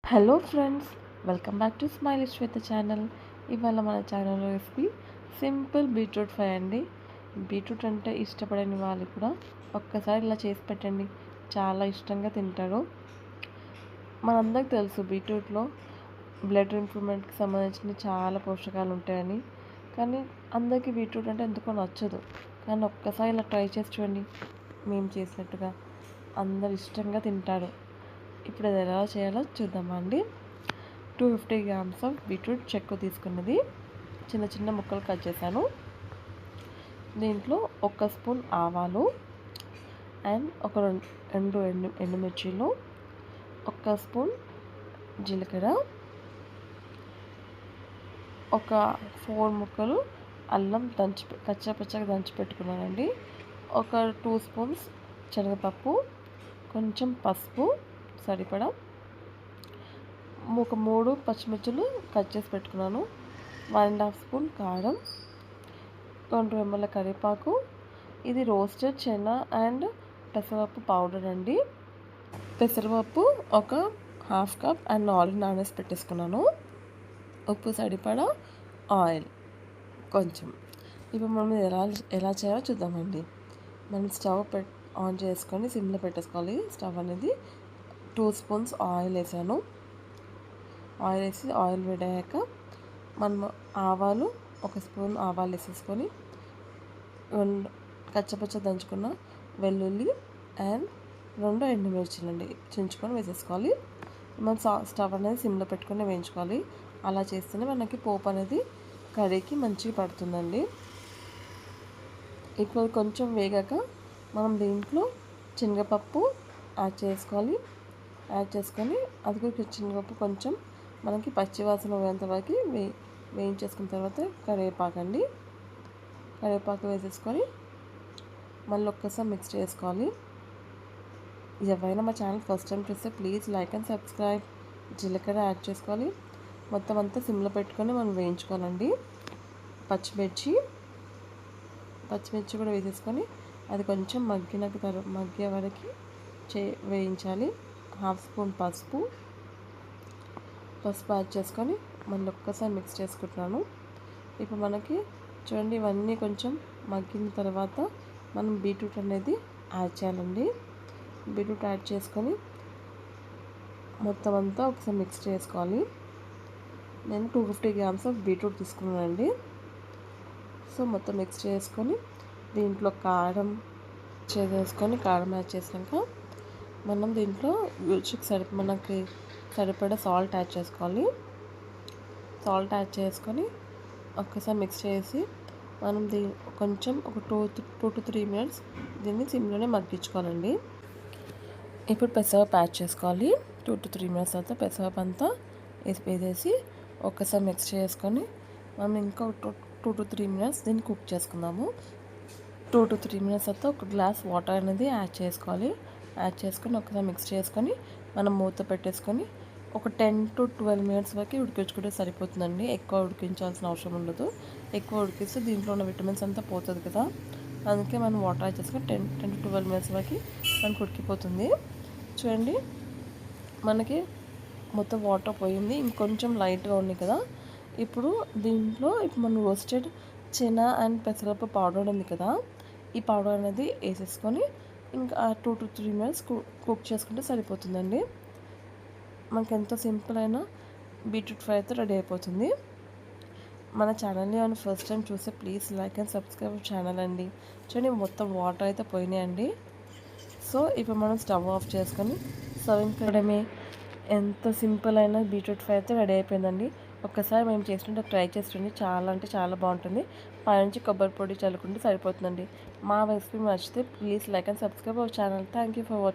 Hello friends, welcome back to smile Shweta channel. ఇవాళ మన ఛానల్లో రెసిపీ సింపుల్ బీట్రూట్ ఫ్రై అండి. బీట్రూట్ అంటే ఇష్టపడని వాళ్ళు కూడా ఒక్కసారి ఇలా చేసి పెట్టండి, చాలా ఇష్టంగా తింటారు. మనందరికి తెలుసు బీట్రూట్లో బ్లడ్ ఇంప్రూవ్మెంట్కి సంబంధించిన చాలా పోషకాలు ఉంటాయని, కానీ అందరికీ బీట్రూట్ అంటే ఎందుకో నచ్చదు. కానీ ఒక్కసారి ఇలా ట్రై చేసి చూడండి, మేము చేసినట్టుగా అందరు ఇష్టంగా తింటారు. ఇప్పుడు అది ఎలా చేయాలో చూద్దామా అండి. 250 గ్రామ్స్ ఆఫ్ బీట్రూట్ చెక్కు తీసుకున్నది చిన్న చిన్న ముక్కలు కట్ చేశాను. దీంట్లో 1 స్పూన్ ఆవాలు అండ్ ఒక రెండు ఎండుమిర్చీలు, 1 స్పూన్ జీలకర్ర, ఒక 4 ముక్కలు అల్లం కచ్చాపచ్చగా దంచి పెట్టుకున్నానండి. ఒక 2 స్పూన్స్ శనగపప్పు, కొంచెం పసుపు సరిపడా, ఒక 3 పచ్చిమిర్చులు కట్ చేసి పెట్టుకున్నాను, 1.5 స్పూన్ కారం, 2 ml కరివేపాకు. ఇది రోస్టెడ్ చెనా అండ్ పెసరపప్పు పౌడర్ అండి. పెసరపప్పు ఒక 1/2 కప్ అండ్ ఆయిల్ నానేసి పెట్టేసుకున్నాను. ఉప్పు సరిపడా, ఆయిల్ కొంచెం. ఇప్పుడు మనం ఎలా చేయాలో చూద్దామండి. మనం స్టవ్ ఆన్ చేసుకొని సిమ్లో పెట్టేసుకోవాలి. స్టవ్ అనేది 2 స్పూన్స్ ఆయిల్ వేసాను. ఆయిల్ వేడయ్యాక మనం ఆవాలు 1 స్పూన్ ఆవాలు వేసేసుకొని కచ్చపచ్చ దంచుకున్న వెల్లుల్లి అండ్ 2 ఎండుమిర్చిలు అండి చించుకొని వేసేసుకోవాలి. మనం స్టవ్ అనేది సిమ్లో పెట్టుకొని వేయించుకోవాలి. అలా చేస్తేనే మనకి పోపు అనేది కర్రీకి మంచిగా పడుతుందండి. ఇప్పుడు కొంచెం వేగాక మనం దీంట్లో శనగపప్పు యాడ్ చేసుకొని అది కూడా శనగపప్పు కొంచెం మనకి పచ్చివాసన పోయేంత వరకు వేయించేసుకున్న తర్వాత కరివేపాకు వేసేసుకొని మళ్ళీ ఒక్కసారి మిక్స్ చేసుకోవాలి. ఎవరైనా మా ఛానల్ ఫస్ట్ టైం చూస్తే ప్లీజ్ లైక్ అండ్ సబ్స్క్రైబ్. జీలకర్ర యాడ్ చేసుకోవాలి. మొత్తం అంతా సిమ్లో పెట్టుకొని మనం వేయించుకోవాలండి. పచ్చిమిర్చి కూడా వేసేసుకొని అది కొంచెం మగ్గే వరకు వేయించాలి. 1/2 స్పూన్ పసుపు యాడ్ చేసుకొని మళ్ళీ ఒక్కసారి మిక్స్ చేసుకుంటున్నాను. ఇప్పుడు మనకి చూడండి, ఇవన్నీ కొంచెం మగ్గిన తర్వాత మనం బీట్రూట్ అనేది యాడ్ చేయాలండి. బీట్రూట్ యాడ్ చేసుకొని మొత్తం అంతా ఒకసారి మిక్స్ చేసుకోవాలి. నేను 250 గ్రామ్స్ ఆఫ్ బీట్రూట్ తీసుకున్నానండి. సో మొత్తం మిక్స్ చేసుకొని దీంట్లో కారం యాడ్ చేసాక మనం దీంట్లో రుచికి మనకి సరిపడా సాల్ట్ యాడ్ చేసుకోవాలి. సాల్ట్ యాడ్ చేసుకొని ఒక్కసారి మిక్స్ చేసి మనం కొంచెం ఒక 2 to 3 మినిట్స్ దీన్ని సిమ్లోనే మగ్గించుకోవాలండి. ఇప్పుడు పెసరపప్పు యాడ్ చేసుకోవాలి. 2 to 3 మినిట్స్ తర్వాత పెసరపప్పు అంతా వేసేసి ఒక్కసారి మిక్స్ చేసుకొని మనం ఇంకా 2 to 3 మినిట్స్ దీన్ని కుక్ చేసుకుందాము. 2 to 3 మినిట్స్ తర్వాత ఒక గ్లాస్ వాటర్ అనేది యాడ్ చేసుకొని ఒకసారి మిక్స్ చేసుకొని మనం మూత పెట్టేసుకొని ఒక 10 to 12 మినిట్స్ వరకు ఉడికించుకుంటే సరిపోతుందండి. ఎక్కువ ఉడికించాల్సిన అవసరం ఉండదు. ఎక్కువ ఉడికిస్తే దీంట్లో ఉన్న విటమిన్స్ అంతా పోతుంది కదా, అందుకే మనం వాటర్ యాడ్ చేసుకొని 10 to 12 మినిట్స్ వరకు మనకు ఉడికిపోతుంది. చూడండి, మనకి మొత్తం వాటర్ పోయింది, ఇంకొంచెం లైట్గా ఉంది కదా. ఇప్పుడు మనం రోస్టెడ్ చెనా అండ్ పెసరపప్పు పౌడర్ ఉంది కదా, ఈ పౌడర్ అనేది వేసేసుకొని ఇంకా 2 to 3 మినిట్స్ కుక్ చేసుకుంటే సరిపోతుందండి. మనకి ఎంతో సింపుల్ అయిన బీట్రూట్ ఫ్రై అయితే రెడీ అయిపోతుంది. మన ఛానల్ని ఏమైనా ఫస్ట్ టైం చూస్తే please like and subscribe channel అండి. చూడండి, మొత్తం వాటర్ అయితే పోయినాయండి. సో ఇప్పుడు మనం స్టవ్ ఆఫ్ చేసుకొని సర్వింగ్ చేయడమే. ఎంత సింపుల్ అయిన బీట్రూట్ ఫ్రై అయితే రెడీ అయిపోయిందండి. ఒక్కసారి మేము చేస్తుంటే ట్రై చేస్తుంటే చాలా అంటే చాలా బాగుంటుంది. పైనుంచి కొబ్బరి పొడి చల్లుకుంటే సరిపోతుందండి. మా రెసిపీ నచ్చితే please like and subscribe our channel. Thank you for watching.